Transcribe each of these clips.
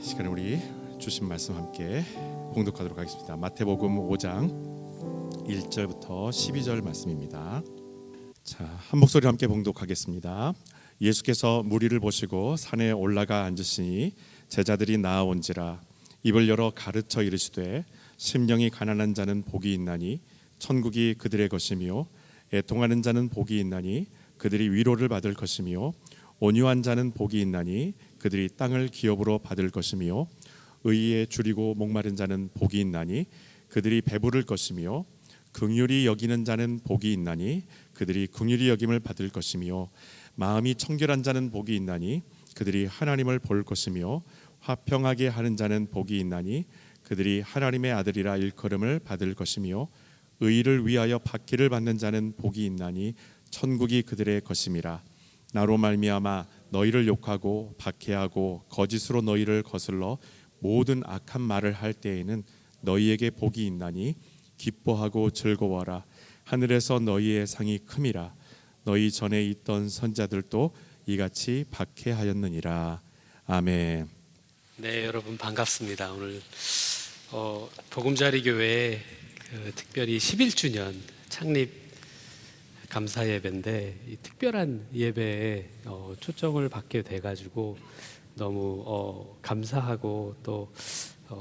시간에 우리 주신 말씀 함께 봉독하도록 하겠습니다. 마태복음 5장 1절부터 12절 말씀입니다. 자, 한 목소리 함께 봉독하겠습니다. 예수께서 무리를 보시고 산에 올라가 앉으시니 제자들이 나아온지라 입을 열어 가르쳐 이르시되 심령이 가난한 자는 복이 있나니 천국이 그들의 것이며 애통하는 자는 복이 있나니 그들이 위로를 받을 것이며 온유한 자는 복이 있나니 그들이 땅을 기업으로 받을 것이며 의에 줄이고 목마른 자는 복이 있나니 그들이 배부를 것이며 긍휼히 여기는 자는 복이 있나니 그들이 긍휼히 여김을 받을 것이며 마음이 청결한 자는 복이 있나니 그들이 하나님을 볼 것이며 화평하게 하는 자는 복이 있나니 그들이 하나님의 아들이라 일컬음을 받을 것이며 의를 위하여 박해를 받는 자는 복이 있나니 천국이 그들의 것임이라. 나로 말미암아 너희를 욕하고 박해하고 거짓으로 너희를 거슬러 모든 악한 말을 할 때에는 너희에게 복이 있나니 기뻐하고 즐거워라. 하늘에서 너희의 상이 큼이라. 너희 전에 있던 선자들도 이같이 박해하였느니라. 아멘. 네, 여러분 반갑습니다. 오늘 복음자리 교회 특별히 11주년 창립 감사 예배인데 이 특별한 예배에 초청을 받게 돼가지고 너무 감사하고 또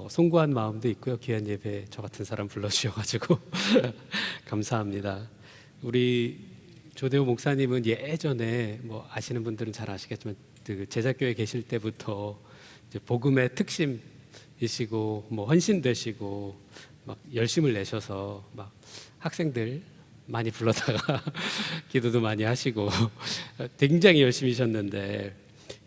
송구한 마음도 있고요. 귀한 예배 저 같은 사람 불러주셔가지고 감사합니다. 우리 조대호 목사님은 예전에 뭐 아시는 분들은 잘 아시겠지만 그 제자교회 계실 때부터 이제 복음의 특심이시고 뭐 헌신되시고 막 열심을 내셔서 막 학생들 많이 불러다가 기도도 많이 하시고 굉장히 열심히셨는데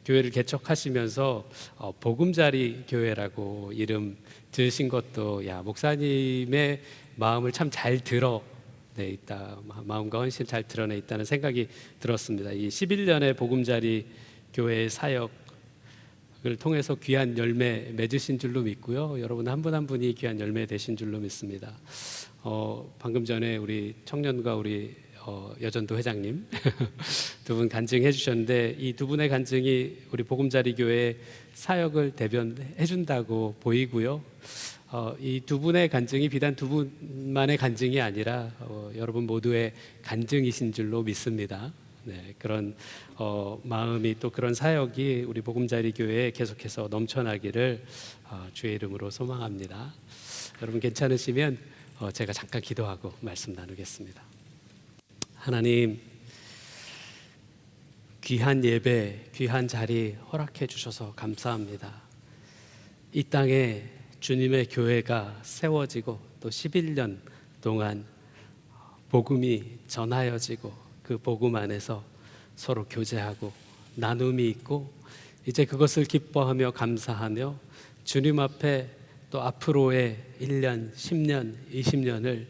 교회를 개척하시면서 복음자리 교회라고 이름 지으신 것도 야 목사님의 마음을 참 잘 드러내 있다, 마음과 헌신 잘 드러내 있다는 생각이 들었습니다. 이 11년의 복음자리 교회의 사역을 통해서 귀한 열매 맺으신 줄로 믿고요. 여러분 한 분 한 분이 귀한 열매 되신 줄로 믿습니다. 방금 전에 우리 청년과 우리 여전도 회장님 두 분 간증해 주셨는데 이 두 분의 간증이 우리 복음자리 교회 사역을 대변해 준다고 보이고요. 이 두 분의 간증이 비단 두 분만의 간증이 아니라 여러분 모두의 간증이신 줄로 믿습니다. 네, 그런 마음이 또 그런 사역이 우리 복음자리 교회에 계속해서 넘쳐나기를 주의 이름으로 소망합니다. 여러분 괜찮으시면 제가 잠깐 기도하고 말씀 나누겠습니다. 하나님, 귀한 예배, 귀한 자리 허락해 주셔서 감사합니다. 이 땅에 주님의 교회가 세워지고 또 11년 동안 복음이 전하여지고 그 복음 안에서 서로 교제하고 나눔이 있고 이제 그것을 기뻐하며 감사하며 주님 앞에 또 앞으로의 1년, 10년, 20년을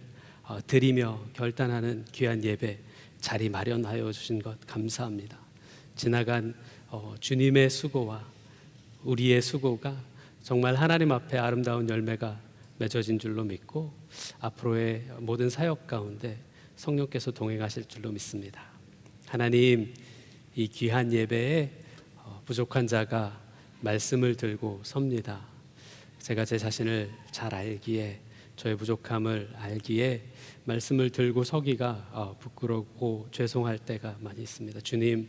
드리며 결단하는 귀한 예배 자리 마련하여 주신 것 감사합니다. 지나간 주님의 수고와 우리의 수고가 정말 하나님 앞에 아름다운 열매가 맺어진 줄로 믿고 앞으로의 모든 사역 가운데 성령께서 동행하실 줄로 믿습니다. 하나님, 이 귀한 예배에 부족한 자가 말씀을 들고 섭니다. 제가 제 자신을 잘 알기에 저의 부족함을 알기에 말씀을 들고 서기가 부끄럽고 죄송할 때가 많이 있습니다. 주님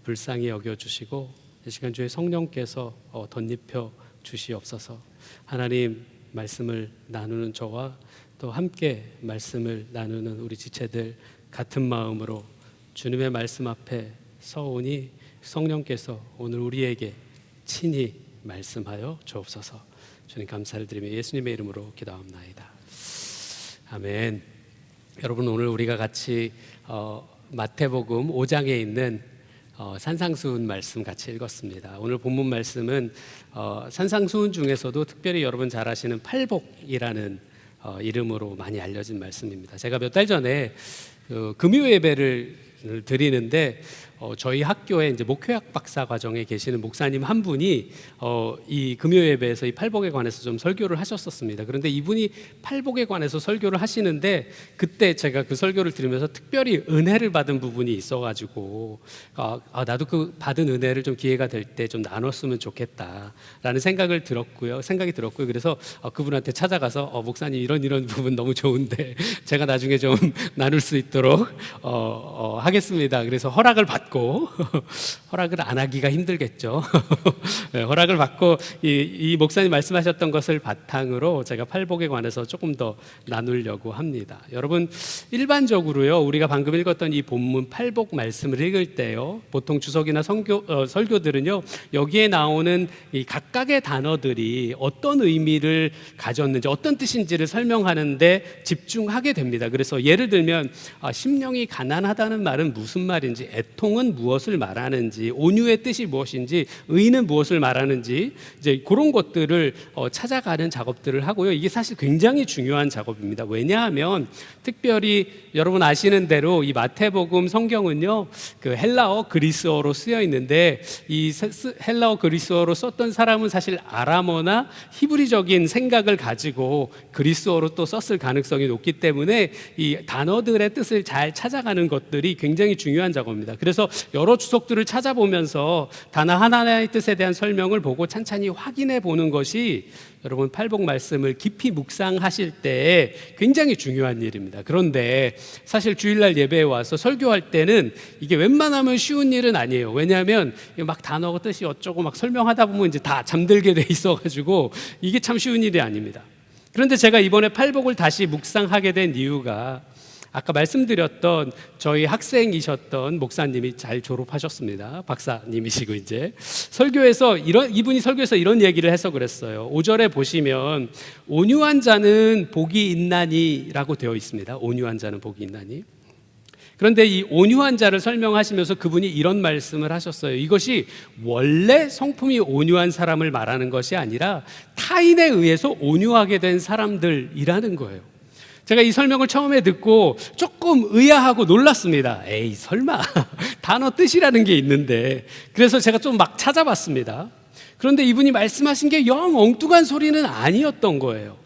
불쌍히 여겨주시고 이 시간 주의 성령께서 덧입혀 주시옵소서. 하나님 말씀을 나누는 저와 또 함께 말씀을 나누는 우리 지체들 같은 마음으로 주님의 말씀 앞에 서오니 성령께서 오늘 우리에게 친히 말씀하여 주옵소서. 주님 감사를 드리며 예수님의 이름으로 기도합나이다. 아멘. 여러분 오늘 우리가 같이 마태복음 5장에 있는 산상수훈 말씀 같이 읽었습니다. 오늘 본문 말씀은 산상수훈 중에서도 특별히 여러분 잘 아시는 팔복이라는 이름으로 많이 알려진 말씀입니다. 제가 몇 달 전에 금요 예배를 드리는데 저희 학교에 이제 목회학 박사 과정에 계시는 목사님 한 분이 이 금요 예배에서 이 팔복에 관해서 좀 설교를 하셨었습니다. 그런데 이분이 팔복에 관해서 설교를 하시는데 그때 제가 그 설교를 들으면서 특별히 은혜를 받은 부분이 있어가지고 나도 그 받은 은혜를 좀 기회가 될 때 좀 나눴으면 좋겠다라는 생각이 들었고요. 그래서 그분한테 찾아가서 목사님 이런 부분 너무 좋은데 제가 나중에 좀 나눌 수 있도록 하겠습니다. 그래서 허락을 받고 허락을 안 하기가 힘들겠죠. 네, 허락을 받고 이 목사님 말씀하셨던 것을 바탕으로 제가 팔복에 관해서 조금 더 나누려고 합니다. 여러분, 일반적으로요, 우리가 방금 읽었던 이 본문 팔복 말씀을 읽을 때요, 보통 주석이나 설교들은요, 여기에 나오는 이 각각의 단어들이 어떤 의미를 가졌는지, 어떤 뜻인지를 설명하는데 집중하게 됩니다. 그래서 예를 들면 심령이 가난하다는 말은 무슨 말인지, 애통은 무엇을 말하는지, 온유의 뜻이 무엇인지, 의는 무엇을 말하는지, 이제 그런 것들을 찾아가는 작업들을 하고요. 이게 사실 굉장히 중요한 작업입니다. 왜냐하면 특별히 여러분 아시는 대로 이 마태복음 성경은요, 그 헬라어 그리스어로 쓰여 있는데 이 헬라어 그리스어로 썼던 사람은 사실 아람어나 히브리적인 생각을 가지고 그리스어로 또 썼을 가능성이 높기 때문에 이 단어들의 뜻을 잘 찾아가는 것들이 굉장히 중요한 작업입니다. 그래서 여러 주석들을 찾아보면서 단어 하나하나의 뜻에 대한 설명을 보고 찬찬히 확인해 보는 것이 여러분 팔복 말씀을 깊이 묵상하실 때 굉장히 중요한 일입니다. 그런데 사실 주일날 예배에 와서 설교할 때는 이게 웬만하면 쉬운 일은 아니에요. 왜냐하면 막 단어가 뜻이 어쩌고 막 설명하다 보면 이제 다 잠들게 돼 있어가지고 이게 참 쉬운 일이 아닙니다. 그런데 제가 이번에 팔복을 다시 묵상하게 된 이유가 아까 말씀드렸던 저희 학생이셨던 목사님이 잘 졸업하셨습니다. 박사님이시고 이제 이분이 설교에서 이런 얘기를 해서 그랬어요. 5절에 보시면 온유한 자는 복이 있나니라고 되어 있습니다. 온유한 자는 복이 있나니. 그런데 이 온유한 자를 설명하시면서 그분이 이런 말씀을 하셨어요. 이것이 원래 성품이 온유한 사람을 말하는 것이 아니라 타인에 의해서 온유하게 된 사람들이라는 거예요. 제가 이 설명을 처음에 듣고 조금 의아하고 놀랐습니다. 에이, 설마 단어 뜻이라는 게 있는데. 그래서 제가 좀 막 찾아봤습니다. 그런데 이분이 말씀하신 게 영 엉뚱한 소리는 아니었던 거예요.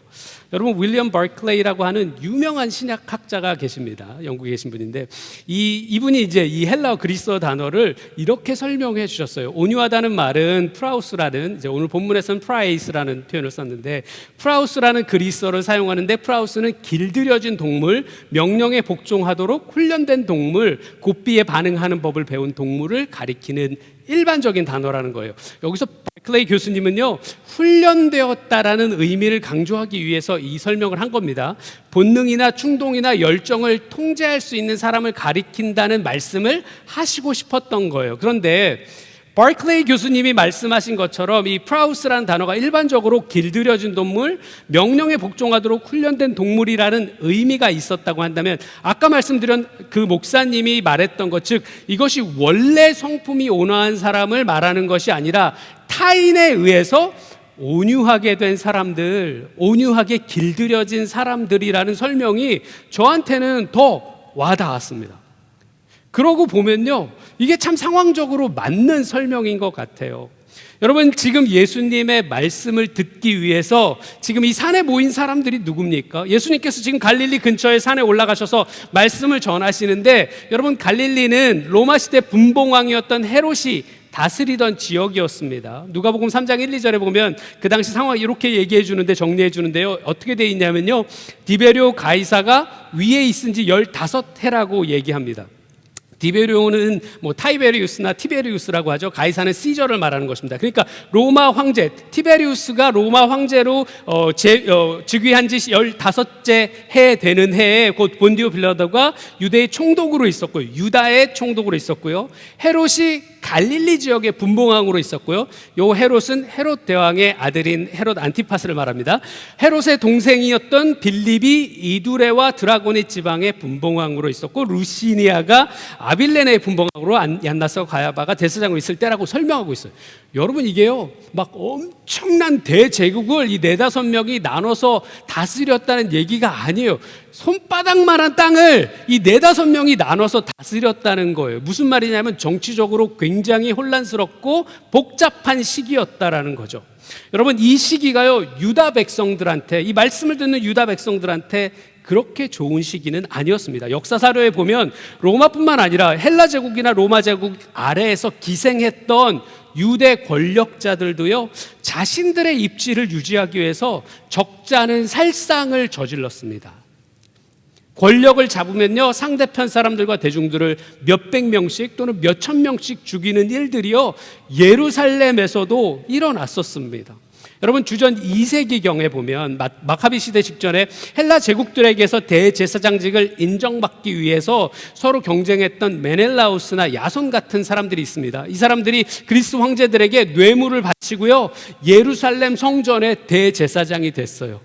여러분, 윌리엄 버클레이라고 하는 유명한 신약학자가 계십니다. 영국에 계신 분인데 이분이 이제 이 헬라어 그리스어 단어를 이렇게 설명해 주셨어요. 온유하다는 말은 프라우스라는, 이제 오늘 본문에서는 프라이스라는 표현을 썼는데, 프라우스라는 그리스어를 사용하는데, 프라우스는 길들여진 동물, 명령에 복종하도록 훈련된 동물, 고삐에 반응하는 법을 배운 동물을 가리키는 일반적인 단어라는 거예요. 여기서 버클레이 교수님은요, 훈련되었다라는 의미를 강조하기 위해서 이 설명을 한 겁니다. 본능이나 충동이나 열정을 통제할 수 있는 사람을 가리킨다는 말씀을 하시고 싶었던 거예요. 그런데 버클레이 교수님이 말씀하신 것처럼 이 프라우스라는 단어가 일반적으로 길들여진 동물, 명령에 복종하도록 훈련된 동물이라는 의미가 있었다고 한다면, 아까 말씀드린 그 목사님이 말했던 것, 즉 이것이 원래 성품이 온화한 사람을 말하는 것이 아니라 타인에 의해서 온유하게 된 사람들, 온유하게 길들여진 사람들이라는 설명이 저한테는 더 와닿았습니다. 그러고 보면요, 이게 참 상황적으로 맞는 설명인 것 같아요. 여러분, 지금 예수님의 말씀을 듣기 위해서 지금 이 산에 모인 사람들이 누굽니까? 예수님께서 지금 갈릴리 근처에 산에 올라가셔서 말씀을 전하시는데, 여러분, 갈릴리는 로마 시대 분봉왕이었던 헤롯이 다스리던 지역이었습니다. 누가복음 3장 1, 2절에 보면 그 당시 상황 이렇게 얘기해 주는데, 정리해 주는데요, 어떻게 돼 있냐면요, 디베리오 가이사가 위에 있은 지 15해라고 얘기합니다. 디베리오는 뭐 타이베리우스나 티베리우스라고 하죠. 가이사는 시저를 말하는 것입니다. 그러니까 로마 황제 티베리우스가 로마 황제로 즉위한 지 15째 해 되는 해에 곧 본디오 빌라도가 유대의 총독으로 있었고요. 유다의 총독으로 있었고요. 헤롯이 갈릴리 지역의 분봉왕으로 있었고요. 요 헤롯은 헤롯 대왕의 아들인 헤롯 안티파스를 말합니다. 헤롯의 동생이었던 빌립이 이두레와 드라고니 지방의 분봉왕으로 있었고, 루시니아가 아빌레네의 분봉왕으로 얀나스와 가야바가 대제사장으로 있을 때라고 설명하고 있어요. 여러분 이게요 막 엄청난 대제국을 이 네다섯 명이 나눠서 다스렸다는 얘기가 아니에요. 손바닥만한 땅을 이 네다섯 명이 나눠서 다스렸다는 거예요. 무슨 말이냐면 정치적으로 굉장히 혼란스럽고 복잡한 시기였다라는 거죠. 여러분 이 시기가요 유다 백성들한테, 이 말씀을 듣는 유다 백성들한테 그렇게 좋은 시기는 아니었습니다. 역사사료에 보면 로마뿐만 아니라 헬라 제국이나 로마 제국 아래에서 기생했던 유대 권력자들도요 자신들의 입지를 유지하기 위해서 적잖은 살상을 저질렀습니다. 권력을 잡으면요 상대편 사람들과 대중들을 몇백 명씩 또는 몇천 명씩 죽이는 일들이요 예루살렘에서도 일어났었습니다. 여러분 주전 2세기경에 보면 마카비 시대 직전에 헬라 제국들에게서 대제사장직을 인정받기 위해서 서로 경쟁했던 메넬라우스나 야손 같은 사람들이 있습니다. 이 사람들이 그리스 황제들에게 뇌물을 바치고요 예루살렘 성전의 대제사장이 됐어요.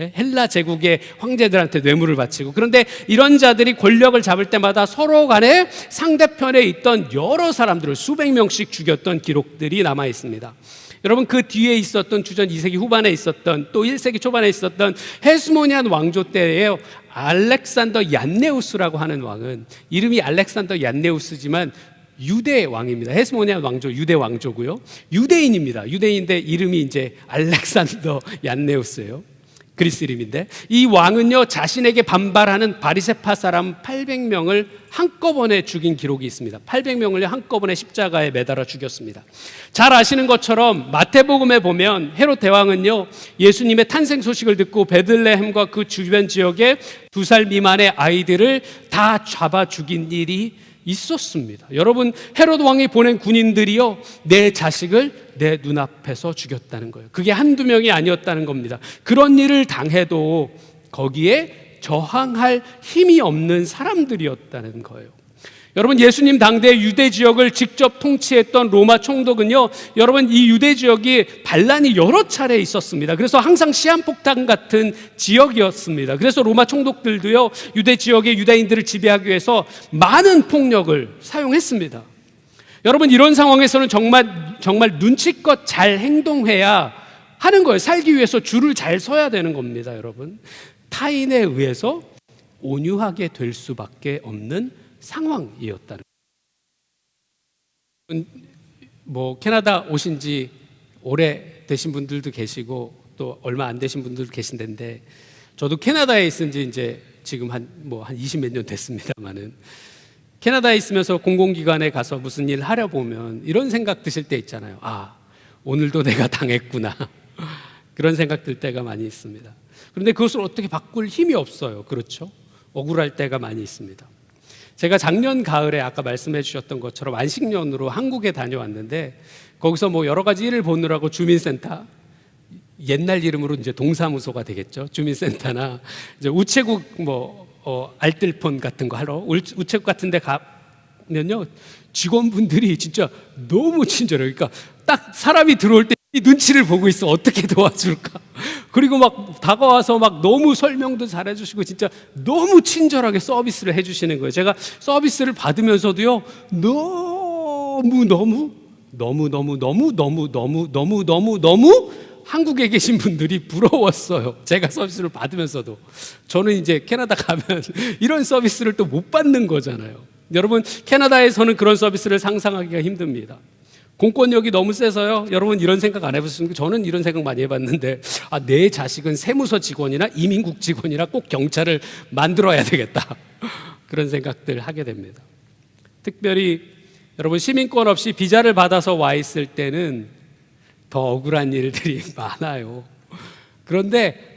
헬라 제국의 황제들한테 뇌물을 바치고. 그런데 이런 자들이 권력을 잡을 때마다 서로 간에 상대편에 있던 여러 사람들을 수백 명씩 죽였던 기록들이 남아 있습니다. 여러분 그 뒤에 있었던 주전 2세기 후반에 있었던 또 1세기 초반에 있었던 헤스모니안 왕조 때에요 알렉산더 얀네우스라고 하는 왕은, 이름이 알렉산더 얀네우스지만 유대 왕입니다. 헤스모니안 왕조 유대 왕조고요. 유대인입니다. 유대인인데 이름이 이제 알렉산더 얀네우스예요. 그리스 이름인데 이 왕은요 자신에게 반발하는 바리새파 사람 800명을 한꺼번에 죽인 기록이 있습니다. 800명을 한꺼번에 십자가에 매달아 죽였습니다. 잘 아시는 것처럼 마태복음에 보면 헤롯 대왕은요 예수님의 탄생 소식을 듣고 베들레헴과 그 주변 지역에 2살 미만의 아이들을 다 잡아 죽인 일이 있었습니다. 여러분 헤롯 왕이 보낸 군인들이요 내 자식을 내 눈앞에서 죽였다는 거예요. 그게 한두 명이 아니었다는 겁니다. 그런 일을 당해도 거기에 저항할 힘이 없는 사람들이었다는 거예요. 여러분 예수님 당대 유대 지역을 직접 통치했던 로마 총독은요 여러분 이 유대 지역이 반란이 여러 차례 있었습니다. 그래서 항상 시한폭탄 같은 지역이었습니다. 그래서 로마 총독들도요 유대 지역의 유대인들을 지배하기 위해서 많은 폭력을 사용했습니다. 여러분 이런 상황에서는 정말 눈치껏 잘 행동해야 하는 거예요. 살기 위해서 줄을 잘 서야 되는 겁니다. 여러분 타인에 의해서 온유하게 될 수밖에 없는 상황이었다는 거예요. 뭐 캐나다 오신 지 오래 되신 분들도 계시고 또 얼마 안 되신 분들도 계신데 저도 캐나다에 있은 지 이제 지금 한 20몇 년 됐습니다만은 캐나다에 있으면서 공공기관에 가서 무슨 일 하려 보면 이런 생각 드실 때 있잖아요. 아, 오늘도 내가 당했구나. 그런 생각 들 때가 많이 있습니다. 그런데 그것을 어떻게 바꿀 힘이 없어요. 그렇죠? 억울할 때가 많이 있습니다. 제가 작년 가을에 아까 말씀해 주셨던 것처럼 안식년으로 한국에 다녀왔는데 거기서 뭐 여러 가지 일을 보느라고 주민센터, 옛날 이름으로 이제 동사무소가 되겠죠. 주민센터나 이제 우체국 알뜰폰 같은 거 하러 우체국 같은 데 가면요 직원분들이 진짜 너무 친절해요. 그러니까 딱 사람이 들어올 때 이 눈치를 보고 있어. 어떻게 도와줄까? 그리고 막 다가와서 막 너무 설명도 잘해주시고 진짜 너무 친절하게 서비스를 해주시는 거예요. 제가 서비스를 받으면서도요 너무 한국에 계신 분들이 부러웠어요. 제가 서비스를 받으면서도. 저는 이제 캐나다 가면 이런 서비스를 또 못 받는 거잖아요. 여러분 캐나다에서는 그런 서비스를 상상하기가 힘듭니다. 공권력이 너무 세서요. 여러분 이런 생각 안 해보셨습니까? 저는 이런 생각 많이 해봤는데 내 자식은 세무서 직원이나 이민국 직원이나 꼭 경찰을 만들어야 되겠다. 그런 생각들 하게 됩니다. 특별히 여러분 시민권 없이 비자를 받아서 와 있을 때는 더 억울한 일들이 많아요. 그런데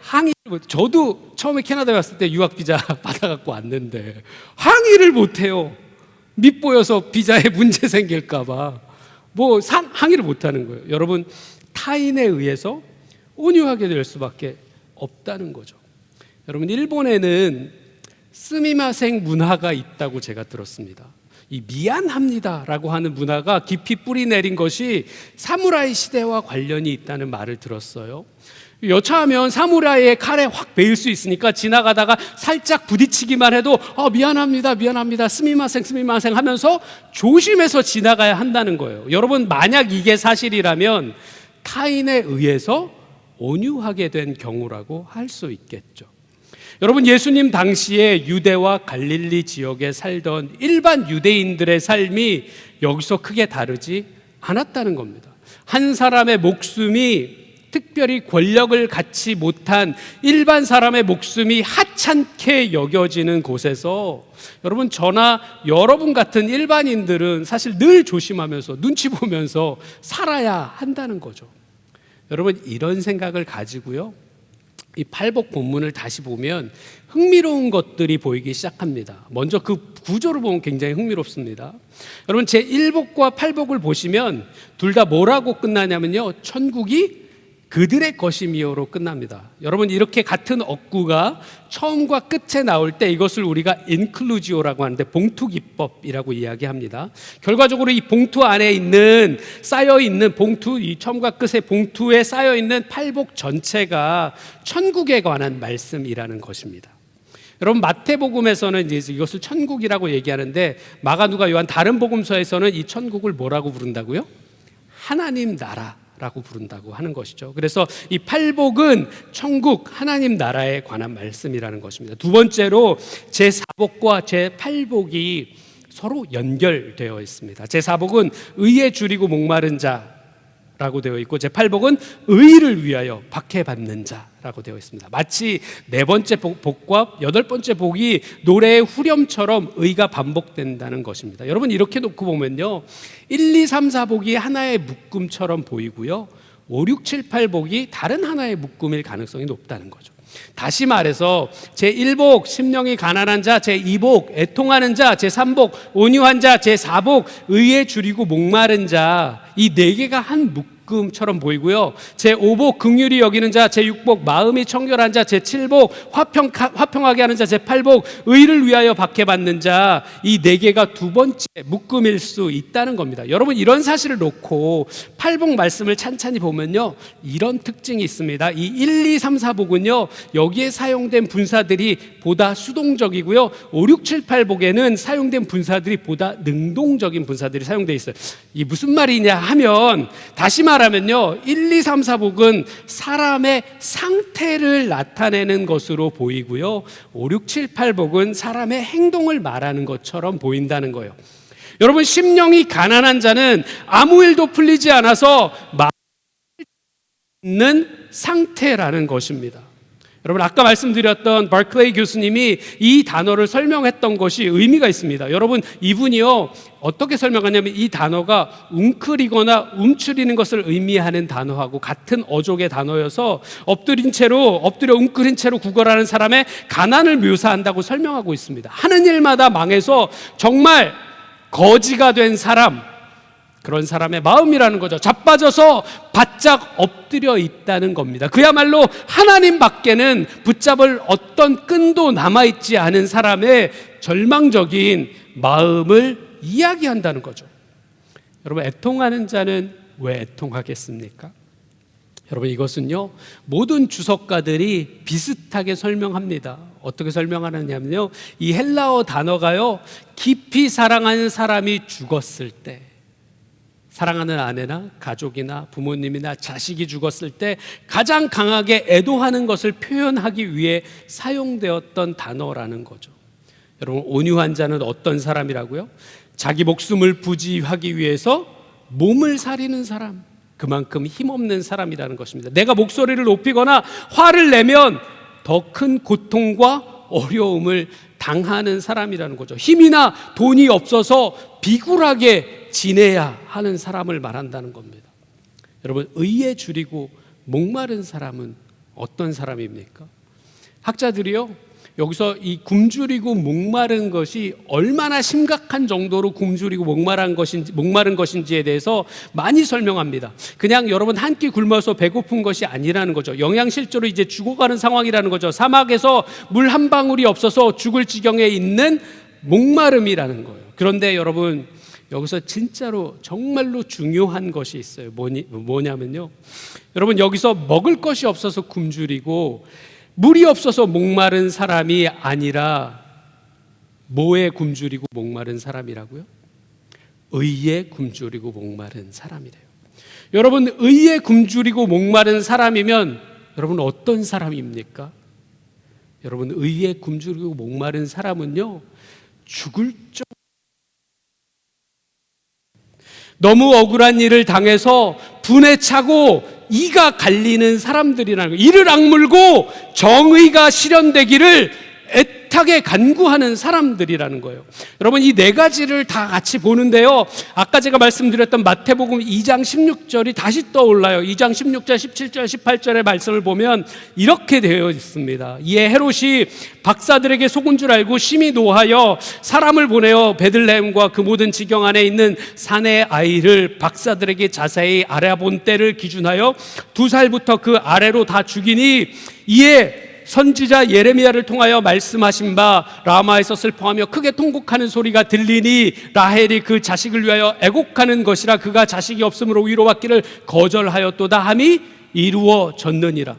저도 처음에 캐나다에 왔을 때 유학 비자 받아갖고 왔는데 항의를 못해요. 밉보여서 비자에 문제 생길까 봐. 항의를 못하는 거예요. 여러분 타인에 의해서 온유하게 될 수밖에 없다는 거죠. 여러분 일본에는 스미마생 문화가 있다고 제가 들었습니다. 이 미안합니다라고 하는 문화가 깊이 뿌리 내린 것이 사무라이 시대와 관련이 있다는 말을 들었어요. 여차하면 사무라이의 칼에 확 베일 수 있으니까 지나가다가 살짝 부딪히기만 해도 미안합니다, 미안합니다, 스미마생, 스미마생 하면서 조심해서 지나가야 한다는 거예요. 여러분, 만약 이게 사실이라면 타인에 의해서 온유하게 된 경우라고 할 수 있겠죠. 여러분, 예수님 당시에 유대와 갈릴리 지역에 살던 일반 유대인들의 삶이 여기서 크게 다르지 않았다는 겁니다. 한 사람의 목숨이 특별히 권력을 갖지 못한 일반 사람의 목숨이 하찮게 여겨지는 곳에서 여러분, 저나 여러분 같은 일반인들은 사실 늘 조심하면서 눈치 보면서 살아야 한다는 거죠. 여러분, 이런 생각을 가지고요, 이 팔복 본문을 다시 보면 흥미로운 것들이 보이기 시작합니다. 먼저 그 구조를 보면 굉장히 흥미롭습니다. 여러분, 제 1복과 8복을 보시면 둘 다 뭐라고 끝나냐면요, 천국이 그들의 것이미요로 끝납니다. 여러분, 이렇게 같은 어구가 처음과 끝에 나올 때 이것을 우리가 인클루지오라고 하는데 봉투기법이라고 이야기합니다. 결과적으로 이 봉투 안에 있는 쌓여있는 봉투, 이 처음과 끝의 봉투에 쌓여있는 팔복 전체가 천국에 관한 말씀이라는 것입니다. 여러분, 마태복음에서는 이제 이것을 천국이라고 얘기하는데 마가, 누가, 요한 다른 복음서에서는 이 천국을 뭐라고 부른다고요? 하나님 나라 라고 부른다고 하는 것이죠. 그래서 이 팔복은 천국, 하나님 나라에 관한 말씀이라는 것입니다. 두 번째로 제4복과 제8복이 서로 연결되어 있습니다. 제4복은 의에 줄이고 목마른 자라고 되어 있고, 제8복은 의를 위하여 박해받는 자라고 되어 있습니다. 마치 네 번째 복과 여덟 번째 복이 노래의 후렴처럼 의가 반복된다는 것입니다. 여러분, 이렇게 놓고 보면요, 1, 2, 3, 4복이 하나의 묶음처럼 보이고요, 5, 6, 7, 8복이 다른 하나의 묶음일 가능성이 높다는 거죠. 다시 말해서 제1복 심령이 가난한 자, 제2복 애통하는 자, 제3복 온유한 자, 제4복 의에 줄이고 목마른 자, 이 네 개가 한 묶음처럼 보이고요, 제5복 긍휼히 여기는 자, 제6복 마음이 청결한 자, 제7복 화평하게 하는 자, 제8복 의를 위하여 박해받는 자, 이 네 개가 두 번째 묶음일 수 있다는 겁니다. 여러분, 이런 사실을 놓고 팔복 말씀을 찬찬히 보면요, 이런 특징이 있습니다. 이 1, 2, 3, 4복은요, 여기에 사용된 분사들이 보다 수동적이고요, 5, 6, 7, 8복에는 사용된 분사들이 보다 능동적인 분사들이 사용되어 있어요. 이 무슨 말이냐 하면, 다시 말하면요, 1, 2, 3, 4복은 사람의 상태를 나타내는 것으로 보이고요, 5, 6, 7, 8복은 사람의 행동을 말하는 것처럼 보인다는 거예요. 여러분, 심령이 가난한 자는 아무 일도 풀리지 않아서 마음이 있는 상태라는 것입니다. 여러분, 아까 말씀드렸던 버클레이 교수님이 이 단어를 설명했던 것이 의미가 있습니다. 여러분, 이분이요, 어떻게 설명하냐면 이 단어가 웅크리거나 움츠리는 것을 의미하는 단어하고 같은 어족의 단어여서 엎드려 웅크린 채로 구걸하는 사람의 가난을 묘사한다고 설명하고 있습니다. 하는 일마다 망해서 정말 거지가 된 사람, 그런 사람의 마음이라는 거죠. 자빠져서 바짝 엎드려 있다는 겁니다. 그야말로 하나님 밖에는 붙잡을 어떤 끈도 남아있지 않은 사람의 절망적인 마음을 이야기한다는 거죠. 여러분, 애통하는 자는 왜 애통하겠습니까? 여러분, 이것은요, 모든 주석가들이 비슷하게 설명합니다. 어떻게 설명하느냐면요, 이 헬라어 단어가요, 깊이 사랑하는 사람이 죽었을 때, 사랑하는 아내나 가족이나 부모님이나 자식이 죽었을 때 가장 강하게 애도하는 것을 표현하기 위해 사용되었던 단어라는 거죠. 여러분, 온유한 자는 어떤 사람이라고요? 자기 목숨을 부지하기 위해서 몸을 사리는 사람, 그만큼 힘없는 사람이라는 것입니다. 내가 목소리를 높이거나 화를 내면 더 큰 고통과 어려움을 당하는 사람이라는 거죠. 힘이나 돈이 없어서 비굴하게 지내야 하는 사람을 말한다는 겁니다. 여러분, 의에 줄이고 목마른 사람은 어떤 사람입니까? 학자들이요, 여기서 이 굶주리고 목마른 것이 얼마나 심각한 정도로 굶주리고 목마른 것인지에 대해서 많이 설명합니다. 그냥 여러분 한 끼 굶어서 배고픈 것이 아니라는 거죠. 영양실조로 이제 죽어가는 상황이라는 거죠. 사막에서 물 한 방울이 없어서 죽을 지경에 있는 목마름이라는 거예요. 그런데 여러분, 여기서 진짜로 정말로 중요한 것이 있어요. 뭐냐면요, 여러분, 여기서 먹을 것이 없어서 굶주리고 물이 없어서 목마른 사람이 아니라 뭐에 굶주리고 목마른 사람이라고요? 의에 굶주리고 목마른 사람이래요. 여러분, 의에 굶주리고 목마른 사람이면 여러분 어떤 사람입니까? 여러분, 의에 굶주리고 목마른 사람은요, 죽을 정 너무 억울한 일을 당해서 분에 차고 이가 갈리는 사람들이라는 거예요. 이를 악물고 정의가 실현되기를 애타게 간구하는 사람들이라는 거예요. 여러분, 이 네 가지를 다 같이 보는데요, 아까 제가 말씀드렸던 마태복음 2장 16절이 다시 떠올라요. 2장 16절, 17절, 18절의 말씀을 보면 이렇게 되어 있습니다. 이에 헤롯이 박사들에게 속은 줄 알고 심히 노하여 사람을 보내어 베들레헴과 그 모든 지경 안에 있는 산의 아이를 박사들에게 자세히 알아본 때를 기준하여 2살부터 그 아래로 다 죽이니, 이에 선지자 예레미야를 통하여 말씀하신 바 라마에서 슬퍼하며 크게 통곡하는 소리가 들리니 라헬이 그 자식을 위하여 애곡하는 것이라, 그가 자식이 없으므로 위로받기를 거절하였도다 함이 이루어졌느니라.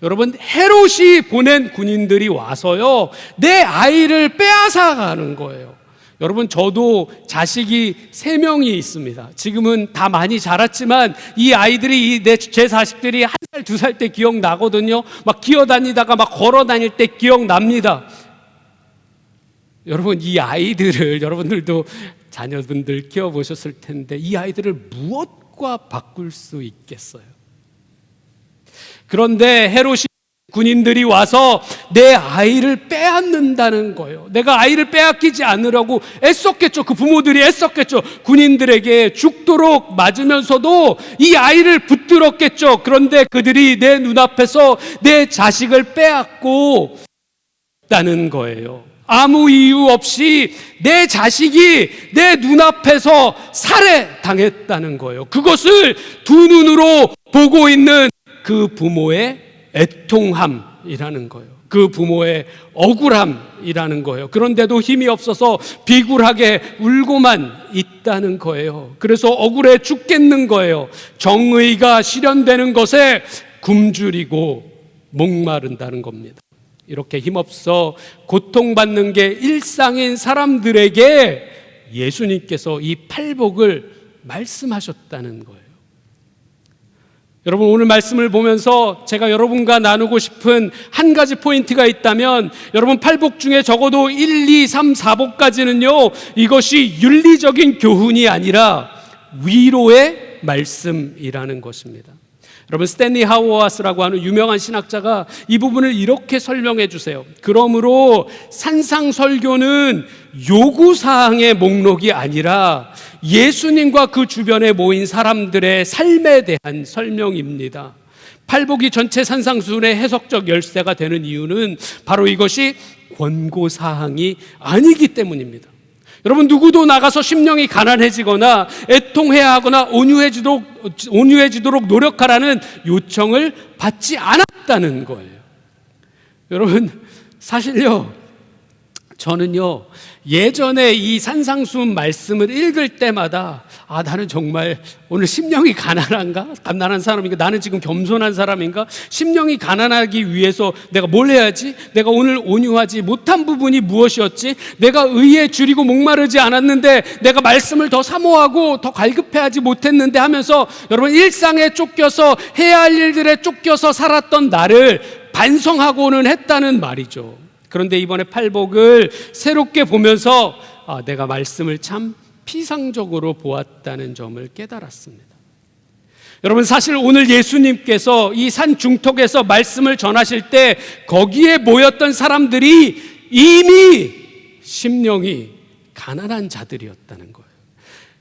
여러분, 헤롯이 보낸 군인들이 와서요, 내 아이를 빼앗아 가는 거예요. 여러분, 저도 자식이 3명이 있습니다. 지금은 다 많이 자랐지만 이 아이들이, 제 자식들이 1살, 2살 때 기억나거든요. 막 기어다니다가 막 걸어다닐 때 기억납니다. 여러분, 이 아이들을, 여러분들도 자녀분들 키워보셨을 텐데 이 아이들을 무엇과 바꿀 수 있겠어요? 그런데 헤롯이, 군인들이 와서 내 아이를 빼앗는다는 거예요. 내가 아이를 빼앗기지 않으려고 애썼겠죠. 그 부모들이 애썼겠죠. 군인들에게 죽도록 맞으면서도 이 아이를 붙들었겠죠. 그런데 그들이 내 눈앞에서 내 자식을 빼앗고 있다는 거예요. 아무 이유 없이 내 자식이 내 눈앞에서 살해당했다는 거예요. 그것을 두 눈으로 보고 있는 그 부모의 애통함이라는 거예요. 그 부모의 억울함이라는 거예요. 그런데도 힘이 없어서 비굴하게 울고만 있다는 거예요. 그래서 억울해 죽겠는 거예요. 정의가 실현되는 것에 굶주리고 목마른다는 겁니다. 이렇게 힘없어 고통받는 게 일상인 사람들에게 예수님께서 이 팔복을 말씀하셨다는 거예요. 여러분, 오늘 말씀을 보면서 제가 여러분과 나누고 싶은 한 가지 포인트가 있다면, 여러분, 팔복 중에 적어도 1, 2, 3, 4복까지는요, 이것이 윤리적인 교훈이 아니라 위로의 말씀이라는 것입니다. 여러분, 스탠리 하워하스라고 하는 유명한 신학자가 이 부분을 이렇게 설명해 주세요. 그러므로 산상설교는 요구사항의 목록이 아니라 예수님과 그 주변에 모인 사람들의 삶에 대한 설명입니다. 팔복이 전체 산상수훈의 해석적 열쇠가 되는 이유는 바로 이것이 권고사항이 아니기 때문입니다. 여러분, 누구도 나가서 심령이 가난해지거나 애통해야 하거나 온유해지도록 노력하라는 요청을 받지 않았다는 거예요. 여러분, 사실요, 저는요, 예전에 이 산상수훈 말씀을 읽을 때마다 나는 정말 오늘 심령이 가난한가? 가난한 사람인가? 나는 지금 겸손한 사람인가? 심령이 가난하기 위해서 내가 뭘 해야지? 내가 오늘 온유하지 못한 부분이 무엇이었지? 내가 의에 줄이고 목마르지 않았는데, 내가 말씀을 더 사모하고 더 갈급해하지 못했는데 하면서 여러분, 일상에 쫓겨서 해야 할 일들에 쫓겨서 살았던 나를 반성하고는 했다는 말이죠. 그런데 이번에 팔복을 새롭게 보면서 내가 말씀을 참 피상적으로 보았다는 점을 깨달았습니다. 여러분, 사실 오늘 예수님께서 이 산 중턱에서 말씀을 전하실 때 거기에 모였던 사람들이 이미 심령이 가난한 자들이었다는 거예요.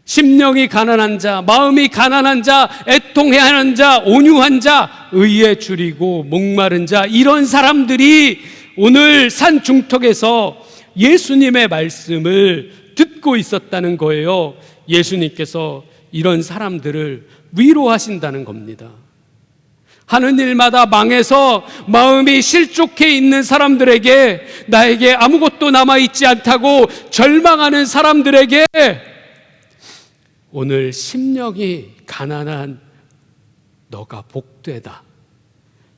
심령이 가난한 자, 마음이 가난한 자, 애통해하는 자, 온유한 자, 의에 줄이고 목마른 자, 이런 사람들이 오늘 산 중턱에서 예수님의 말씀을 듣고 있었다는 거예요. 예수님께서 이런 사람들을 위로하신다는 겁니다. 하는 일마다 망해서 마음이 실족해 있는 사람들에게, 나에게 아무것도 남아있지 않다고 절망하는 사람들에게 오늘 심령이 가난한 너가 복되다.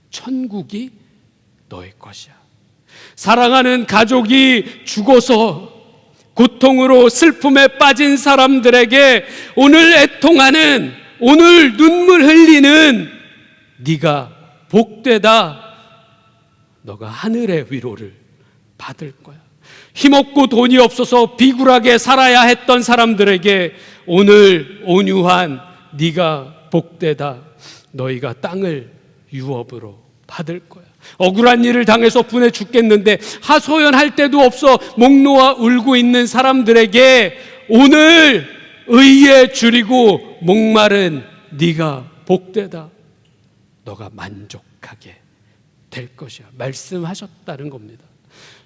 천국이 너의 것이야. 사랑하는 가족이 죽어서 고통으로 슬픔에 빠진 사람들에게 오늘 애통하는, 오늘 눈물 흘리는 네가 복되다. 너가 하늘의 위로를 받을 거야. 힘없고 돈이 없어서 비굴하게 살아야 했던 사람들에게 오늘 온유한 네가 복되다. 너희가 땅을 유업으로 받을 거야. 억울한 일을 당해서 분해 죽겠는데 하소연할 데도 없어 목 놓아 울고 있는 사람들에게 오늘 의에 줄이고 목마른 네가 복되다. 너가 만족하게 될 것이야. 말씀하셨다는 겁니다.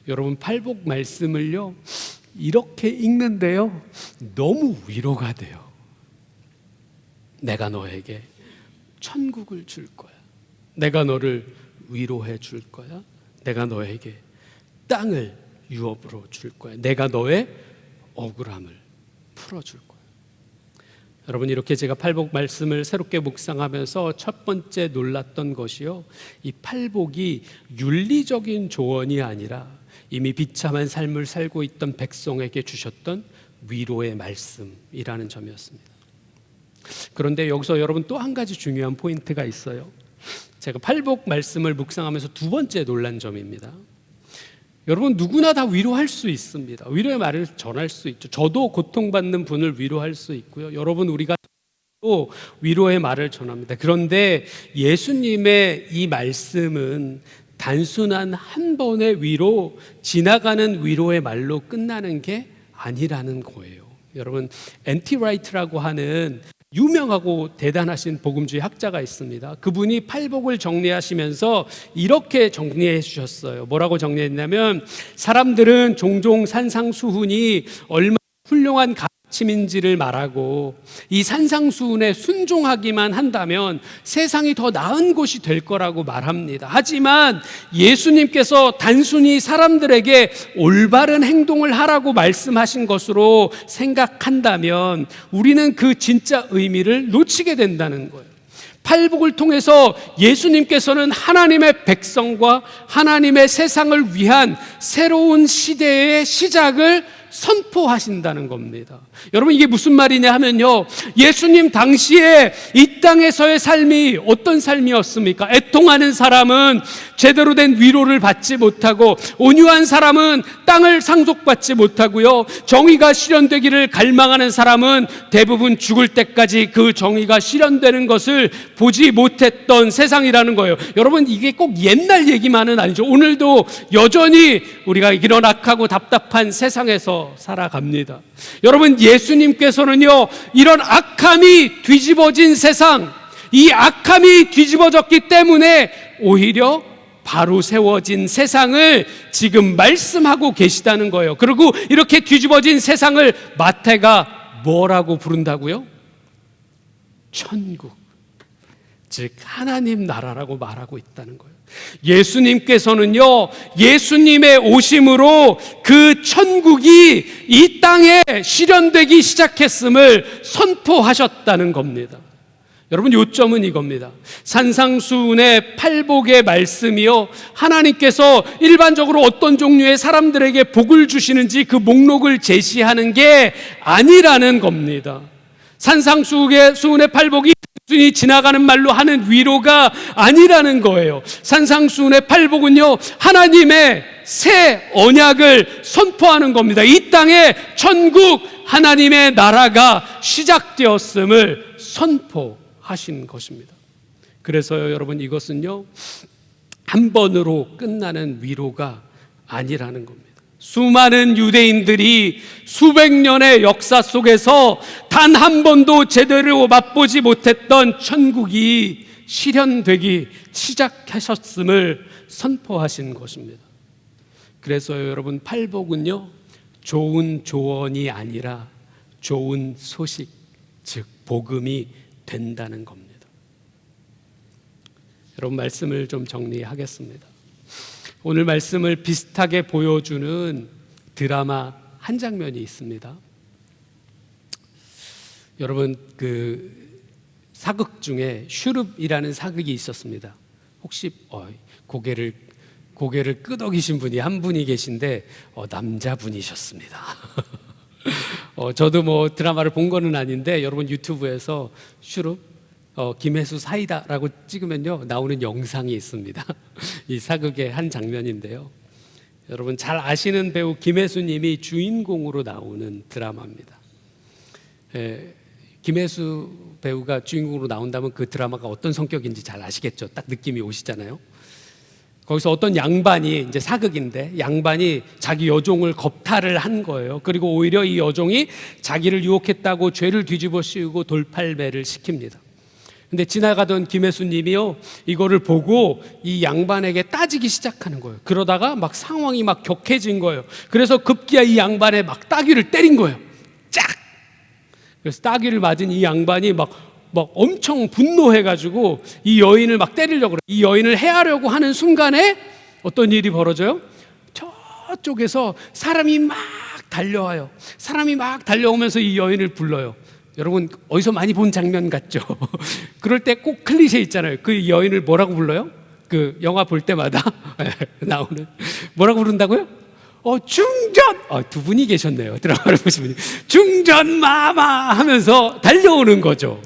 여러분, 팔복 말씀을요 이렇게 읽는데요 너무 위로가 돼요. 내가 너에게 천국을 줄 거야. 내가 너를 위로해 줄 거야. 내가 너에게 땅을 유업으로 줄 거야. 내가 너의 억울함을 풀어줄 거야. 여러분, 이렇게 제가 팔복 말씀을 새롭게 묵상하면서 첫 번째 놀랐던 것이요, 이 팔복이 윤리적인 조언이 아니라 이미 비참한 삶을 살고 있던 백성에게 주셨던 위로의 말씀이라는 점이었습니다. 그런데 여기서 여러분 또 한 가지 중요한 포인트가 있어요. 제가 팔복 말씀을 묵상하면서 두 번째 놀란 점입니다. 여러분, 누구나 다 위로할 수 있습니다. 위로의 말을 전할 수 있죠. 저도 고통받는 분을 위로할 수 있고요. 여러분, 우리가 또 위로의 말을 전합니다. 그런데 예수님의 이 말씀은 단순한 한 번의 위로, 지나가는 위로의 말로 끝나는 게 아니라는 거예요. 여러분, N.T. 라이트라고 하는 유명하고 대단하신 복음주의 학자가 있습니다. 그분이 팔복을 정리하시면서 이렇게 정리해 주셨어요. 뭐라고 정리했냐면, 사람들은 종종 산상수훈이 얼마나 훌륭한 가르침인지를 말하고 이 산상수훈에 순종하기만 한다면 세상이 더 나은 곳이 될 거라고 말합니다. 하지만 예수님께서 단순히 사람들에게 올바른 행동을 하라고 말씀하신 것으로 생각한다면 우리는 그 진짜 의미를 놓치게 된다는 거예요. 팔복을 통해서 예수님께서는 하나님의 백성과 하나님의 세상을 위한 새로운 시대의 시작을 선포하신다는 겁니다. 여러분, 이게 무슨 말이냐 하면요, 예수님 당시에 이 땅에서의 삶이 어떤 삶이었습니까? 애통하는 사람은 제대로 된 위로를 받지 못하고, 온유한 사람은 땅을 상속받지 못하고요, 정의가 실현되기를 갈망하는 사람은 대부분 죽을 때까지 그 정의가 실현되는 것을 보지 못했던 세상이라는 거예요. 여러분, 이게 꼭 옛날 얘기만은 아니죠. 오늘도 여전히 우리가 이런 악하고 답답한 세상에서 살아갑니다. 여러분, 예수님께서는요, 이런 악함이 뒤집어진 세상, 이 악함이 뒤집어졌기 때문에 오히려 바로 세워진 세상을 지금 말씀하고 계시다는 거예요. 그리고 이렇게 뒤집어진 세상을 마태가 뭐라고 부른다고요? 천국, 즉 하나님 나라라고 말하고 있다는 거예요. 예수님께서는요, 예수님의 오심으로 그 천국이 이 땅에 실현되기 시작했음을 선포하셨다는 겁니다. 여러분, 요점은 이겁니다. 산상수훈의 팔복의 말씀이요, 하나님께서 일반적으로 어떤 종류의 사람들에게 복을 주시는지 그 목록을 제시하는 게 아니라는 겁니다. 산상수훈의 팔복이 단순히 지나가는 말로 하는 위로가 아니라는 거예요. 산상수훈의 팔복은요, 하나님의 새 언약을 선포하는 겁니다. 이 땅에 천국, 하나님의 나라가 시작되었음을 선포하신 것입니다. 그래서요, 여러분, 이것은요, 한 번으로 끝나는 위로가 아니라는 겁니다. 수많은 유대인들이 수백 년의 역사 속에서 단 한 번도 제대로 맛보지 못했던 천국이 실현되기 시작하셨음을 선포하신 것입니다. 그래서 여러분, 팔복은요, 좋은 조언이 아니라 좋은 소식, 즉 복음이 된다는 겁니다. 여러분, 말씀을 좀 정리하겠습니다. 오늘 말씀을 비슷하게 보여주는 드라마 한 장면이 있습니다. 여러분 그 사극 중에 슈룹이라는 사극이 있었습니다. 혹시 고개를 끄덕이신 분이 한 분이 계신데 남자분이셨습니다. 저도 뭐 드라마를 본 거는 아닌데 여러분 유튜브에서 슈룹 김혜수 사이다라고 찍으면요 나오는 영상이 있습니다. 이 사극의 한 장면인데요. 여러분 잘 아시는 배우 김혜수님이 주인공으로 나오는 드라마입니다. 김혜수 배우가 주인공으로 나온다면 그 드라마가 어떤 성격인지 잘 아시겠죠? 딱 느낌이 오시잖아요. 거기서 어떤 양반이 이제 사극인데 양반이 자기 여종을 겁탈을 한 거예요. 그리고 오히려 이 여종이 자기를 유혹했다고 죄를 뒤집어 씌우고 돌팔매를 시킵니다. 근데 지나가던 김혜수님이요 이거를 보고 이 양반에게 따지기 시작하는 거예요. 그러다가 막 상황이 막 격해진 거예요. 그래서 급기야 이 양반의 막 따귀를 때린 거예요. 짝! 그래서 따귀를 맞은 이 양반이 막 엄청 분노해가지고 이 여인을 막 때리려고 그래요. 이 여인을 해하려고 하는 순간에 어떤 일이 벌어져요? 저쪽에서 사람이 막 달려와요. 사람이 막 달려오면서 이 여인을 불러요. 여러분 어디서 많이 본 장면 같죠? 그럴 때 꼭 클리셰 있잖아요. 그 여인을 뭐라고 불러요? 그 영화 볼 때마다 나오는 뭐라고 부른다고요? 중전! 두 분이 계셨네요. 드라마를 보시면 중전 마마 하면서 달려오는 거죠.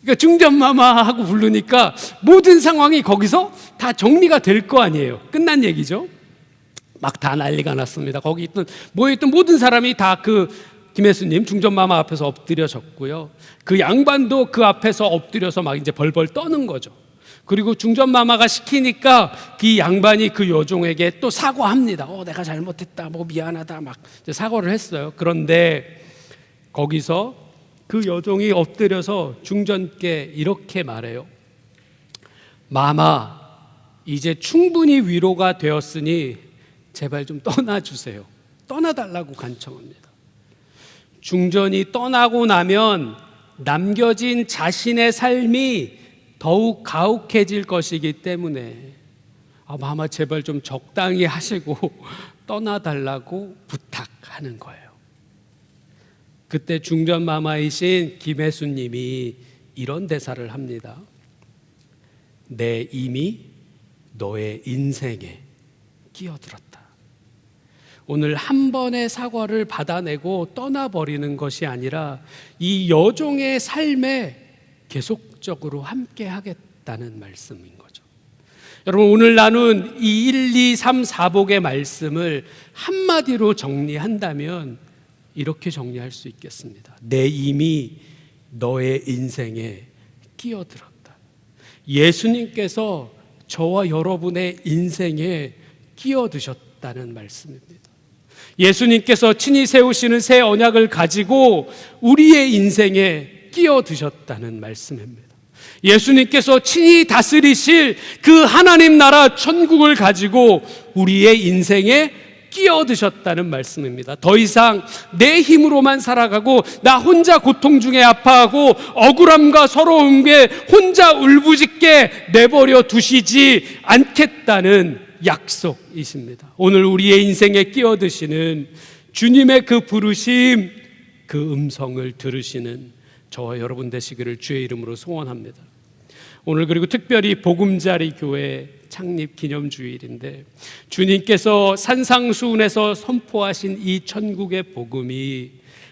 그러니까 중전 마마 하고 부르니까 모든 상황이 거기서 다 정리가 될 거 아니에요. 끝난 얘기죠. 막 다 난리가 났습니다. 거기 모여있던 모든 사람이 다 그 김혜수님 중전마마 앞에서 엎드려졌고요. 그 양반도 그 앞에서 엎드려서 막 이제 벌벌 떠는 거죠. 그리고 중전마마가 시키니까 그 양반이 그 여종에게 또 사과합니다. 내가 잘못했다, 뭐 미안하다, 막 이제 사과를 했어요. 그런데 거기서 그 여종이 엎드려서 중전께 이렇게 말해요. 마마, 이제 충분히 위로가 되었으니 제발 좀 떠나주세요. 떠나달라고 간청합니다. 중전이 떠나고 나면 남겨진 자신의 삶이 더욱 가혹해질 것이기 때문에 마마 제발 좀 적당히 하시고 떠나달라고 부탁하는 거예요. 그때 중전 마마이신 김혜수님이 이런 대사를 합니다. 내 이미 너의 인생에 끼어들었다. 오늘 한 번의 사과를 받아내고 떠나버리는 것이 아니라 이 여종의 삶에 계속적으로 함께 하겠다는 말씀인 거죠. 여러분 오늘 나눈 이 1, 2, 3, 4복의 말씀을 한마디로 정리한다면 이렇게 정리할 수 있겠습니다. 내 이미 너의 인생에 끼어들었다. 예수님께서 저와 여러분의 인생에 끼어드셨다는 말씀입니다. 예수님께서 친히 세우시는 새 언약을 가지고 우리의 인생에 끼어드셨다는 말씀입니다. 예수님께서 친히 다스리실 그 하나님 나라 천국을 가지고 우리의 인생에 끼어드셨다는 말씀입니다. 더 이상 내 힘으로만 살아가고 나 혼자 고통 중에 아파하고 억울함과 서러움에 혼자 울부짖게 내버려 두시지 않겠다는 약속이십니다. 오늘 우리의 인생에 끼어드시는 주님의 그 부르심, 그 음성을 들으시는 저와 여러분 되시기를 주의 이름으로 소원합니다. 오늘 그리고 특별히 보금자리 교회 창립 기념주일인데 주님께서 산상수훈에서 선포하신 이 천국의 복음이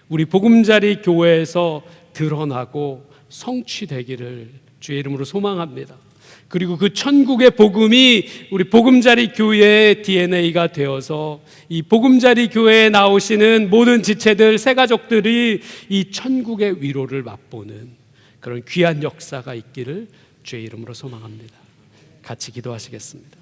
우리 보금자리 교회에서 드러나고 성취되기를 주의 이름으로 소망합니다. 그리고 그 천국의 복음이 우리 보금자리 교회의 DNA가 되어서 이 보금자리 교회에 나오시는 모든 지체들, 새가족들이 이 천국의 위로를 맛보는 그런 귀한 역사가 있기를 주의 이름으로 소망합니다. 같이 기도하시겠습니다.